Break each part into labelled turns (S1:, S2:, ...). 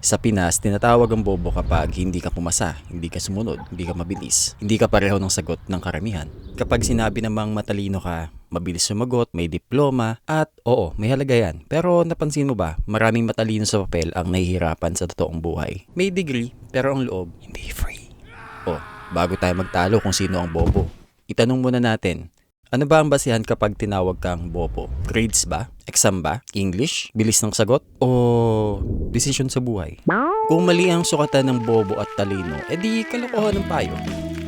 S1: Sa Pinas, tinatawag ang bobo kapag hindi ka pumasa, hindi ka sumunod, hindi ka mabilis, hindi ka pareho ng sagot ng karamihan. Kapag sinabi namang matalino ka, mabilis sumagot, may diploma, at oo, may halaga yan. Pero napansin mo ba, maraming matalino sa papel ang nahihirapan sa totoong buhay. May degree, pero ang loob, hindi free. Oh, bago tayo magtalo kung sino ang bobo, itanong muna natin, ano ba ang basihan kapag tinawag kang bobo? Grades ba? Exam ba? English? Bilis ng sagot? O desisyon sa buhay? Kung mali ang sukatan ng bobo at talino, edi kalokohan ng payo.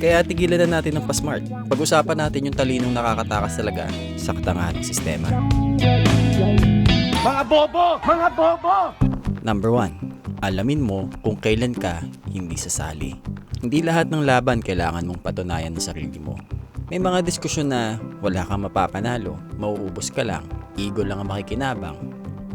S1: Kaya tigilan na natin ng pa-smart. Pag-usapan natin yung talinong nakakatakas talaga sa katangahan ng sistema.
S2: Mga bobo! Mga bobo!
S1: Number 1. Alamin mo kung kailan ka hindi sasali. Hindi lahat ng laban kailangan mong patunayan ng sarili mo. May mga diskusyon na wala kang mapapanalo, mauubos ka lang, ego lang ang makikinabang.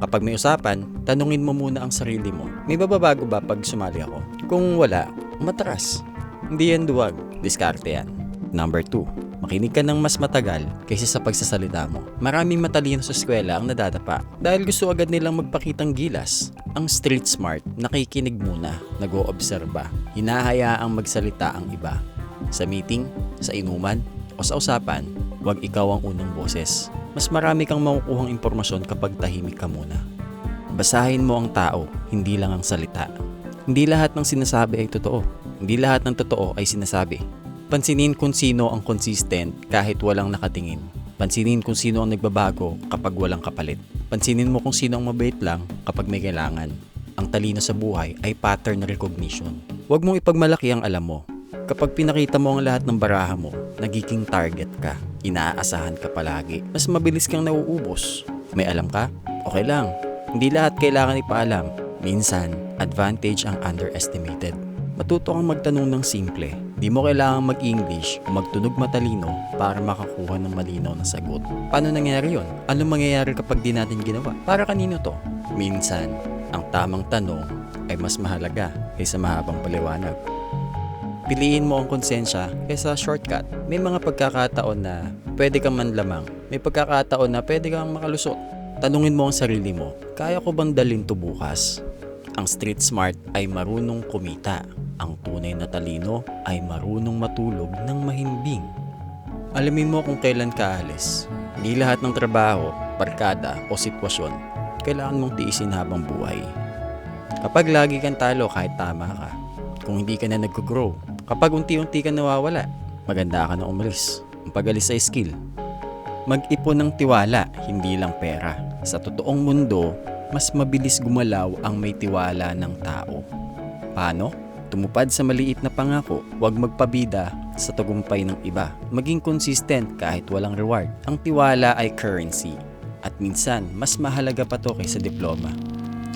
S1: Kapag may usapan, tanungin mo muna ang sarili mo. May bababago ba pag sumali ako? Kung wala, matras. Hindi yan duwag, diskarte yan. Number 2. Makinig ka ng mas matagal kaysa sa pagsasalita mo. Maraming matalino sa eskwela ang nadadapa dahil gusto agad nilang magpakitang gilas. Ang street smart, nakikinig muna, nag-oobserba, hinahayaang magsalita ang iba. Sa meeting, sa inuman, o sa usapan, huwag ikaw ang unang boses. Mas marami kang makukuhang impormasyon kapag tahimik ka muna. Basahin mo ang tao, hindi lang ang salita. Hindi lahat ng sinasabi ay totoo. Hindi lahat ng totoo ay sinasabi. Pansinin kung sino ang consistent kahit walang nakatingin. Pansinin kung sino ang nagbabago kapag walang kapalit. Pansinin mo kung sino ang mabait lang kapag may kailangan. Ang talino sa buhay ay pattern recognition. Huwag mong ipagmalaki ang alam mo. Kapag pinakita mo ang lahat ng baraha mo, nagiging target ka. Inaasahan ka palagi. Mas mabilis kang nauubos. May alam ka? Okay lang. Hindi lahat kailangan ipaalam. Minsan, advantage ang underestimated. Matuto kang magtanong ng simple. Di mo kailangan mag-English o magtunog matalino para makakuha ng malinaw na sagot. Paano nangyari yon? Anong mangyayari kapag di natin ginawa? Para kanino to? Minsan, ang tamang tanong ay mas mahalaga kaysa mahabang paliwanag. Piliin mo ang konsensya kaysa shortcut. May mga pagkakataon na pwede kang manlamang. May pagkakataon na pwede kang makalusot. Tanungin mo ang sarili mo, kaya ko bang dalhin to bukas? Ang street smart ay marunong kumita. Ang tunay na talino ay marunong matulog ng mahimbing. Alamin mo kung kailan ka alis. Hindi lahat ng trabaho, barkada o sitwasyon kailangan mong tiisin habang buhay. Kapag lagi kang talo kahit tama ka, kung hindi ka na nag-grow, kapag unti-unti ka nawawala, maganda ka na umalis. Ang pag-alis ay skill. Mag-ipon ng tiwala, hindi lang pera. Sa totoong mundo, mas mabilis gumalaw ang may tiwala ng tao. Paano? Tumupad sa maliit na pangako, huwag magpabida sa tagumpay ng iba. Maging consistent kahit walang reward. Ang tiwala ay currency. At minsan, mas mahalaga pa to kaysa diploma.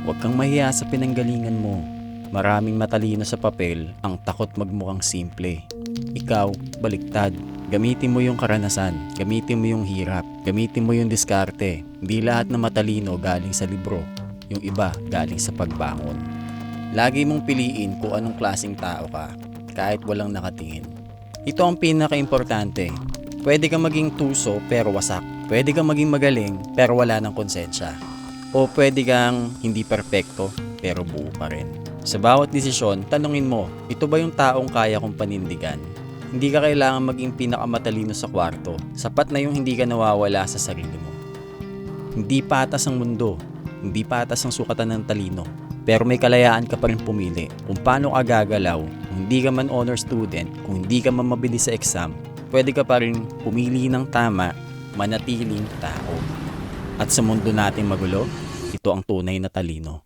S1: Huwag kang mahiya sa pinanggalingan mo. Maraming matalino sa papel ang takot magmukhang simple. Ikaw, baliktad. Gamitin mo yung karanasan, gamitin mo yung hirap, gamitin mo yung diskarte. Hindi lahat na matalino galing sa libro, yung iba galing sa pagbangon. Lagi mong piliin kung anong klaseng tao ka, kahit walang nakatingin. Ito ang pinaka-importante. Pwede kang maging tuso pero wasak. Pwede kang maging magaling pero wala ng konsensya. O pwede kang hindi perpekto pero buo pa rin. Sa bawat desisyon, tanungin mo, ito ba yung taong kaya kong panindigan? Hindi ka kailangan maging pinakamatalino sa kwarto. Sapat na yung hindi ka nawawala sa sarili mo. Hindi patas ang mundo. Hindi patas ang sukatan ng talino. Pero may kalayaan ka pa rin pumili kung paano ka gagalaw. Kung hindi ka man honor student, kung hindi ka man mabilis sa exam, pwede ka pa rin pumili ng tama, manatiling tao. At sa mundo nating magulo, ito ang tunay na talino.